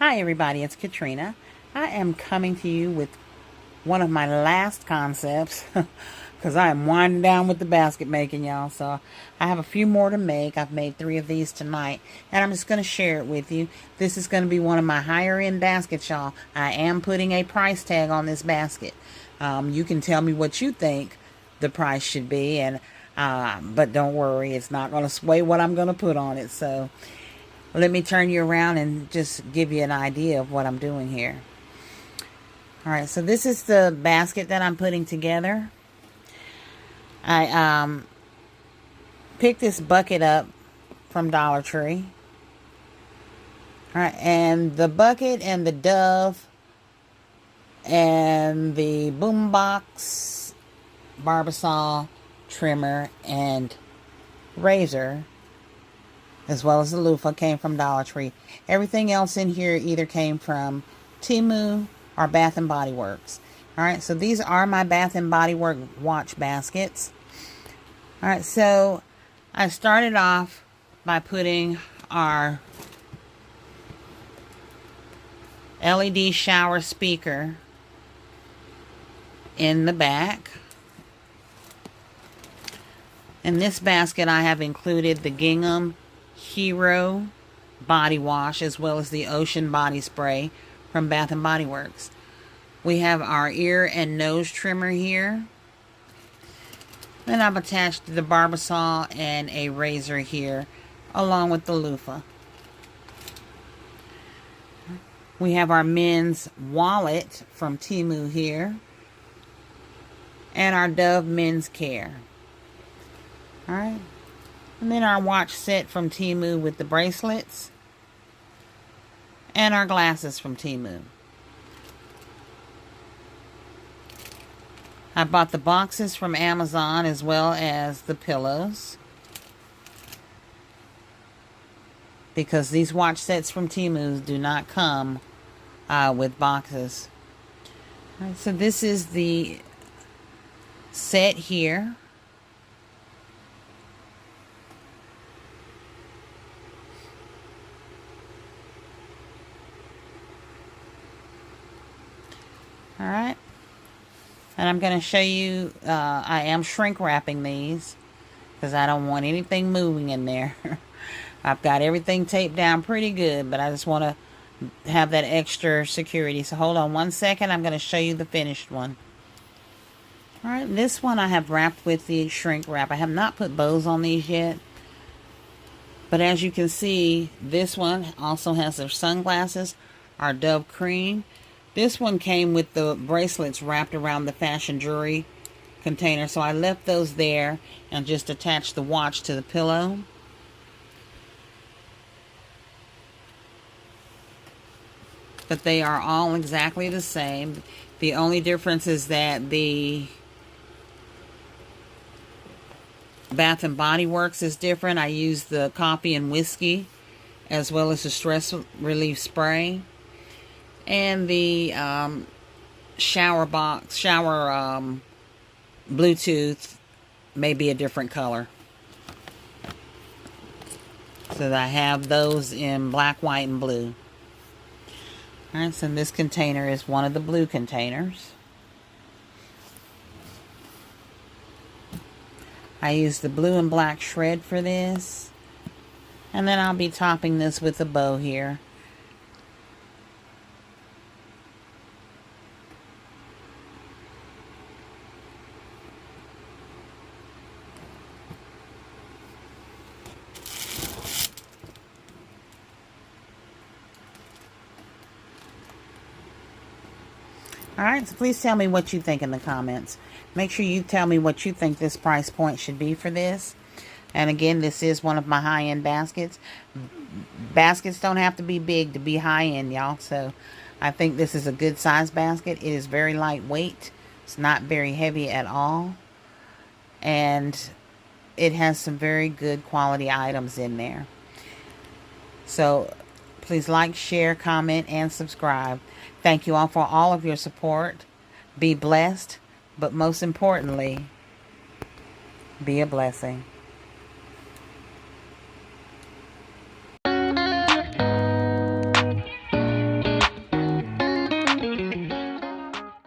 Hi everybody, it's Katrina. I am coming to you with one of my last concepts because I am winding down with the basket making, y'all. So I have a few more to make. I've made 3 of these tonight and I'm just going to share it with you. This is going to be one of my higher end baskets, y'all. I am putting a price tag on this basket. You can tell me what you think the price should be, and but don't worry, it's not going to sway what I'm going to put on it. So let me turn you around and just give you an idea of what I'm doing here. Alright, so this is the basket that I'm putting together. I picked this bucket up from Dollar Tree. Alright, and the bucket and the dove and the boombox, Barbasol, trimmer, and razor, as well as the loofah, came from Dollar Tree. Everything else in here either came from Temu or Bath and Body Works. Alright, so these are my Bath and Body Works watch baskets. Alright, so I started off by putting our LED shower speaker in the back. In this basket I have included the Gingham Hero body wash as well as the Ocean body spray from Bath and Body Works. We have our ear and nose trimmer here. Then I've attached the Barbasol and a razor here along with the loofah. We have our men's wallet from Temu here and our Dove Men's Care. Alright. And then our watch set from Temu with the bracelets. And our glasses from Temu. I bought the boxes from Amazon as well as the pillows, because these watch sets from Temu do not come with boxes. All right, so this is the set here. Alright, and I'm going to show you, I am shrink wrapping these because I don't want anything moving in there. I've got everything taped down pretty good, but I just want to have that extra security. So hold on one second, I'm going to show you the finished one. Alright, this one I have wrapped with the shrink wrap. I have not put bows on these yet, but as you can see, this one also has their sunglasses, our Dove Cream. This one came with the bracelets wrapped around the fashion jewelry container, so I left those there and just attached the watch to the pillow. But they are all exactly the same. The only difference is that the Bath and Body Works is different. I used the coffee and whiskey as well as the stress relief spray. And the shower Bluetooth may be a different color. So that I have those in black, white, and blue. Alright, so this container is one of the blue containers. I use the blue and black shred for this. And then I'll be topping this with a bow here. Alright, so please tell me what you think in the comments. Make sure you tell me what you think this price point should be for this. And again, this is one of my high-end baskets. Baskets don't have to be big to be high-end, y'all. So I think this is a good size basket. It is very lightweight. It's not very heavy at all. And it has some very good quality items in there. So please like, share, comment, and subscribe. Thank you all for all of your support. Be blessed, but most importantly, be a blessing.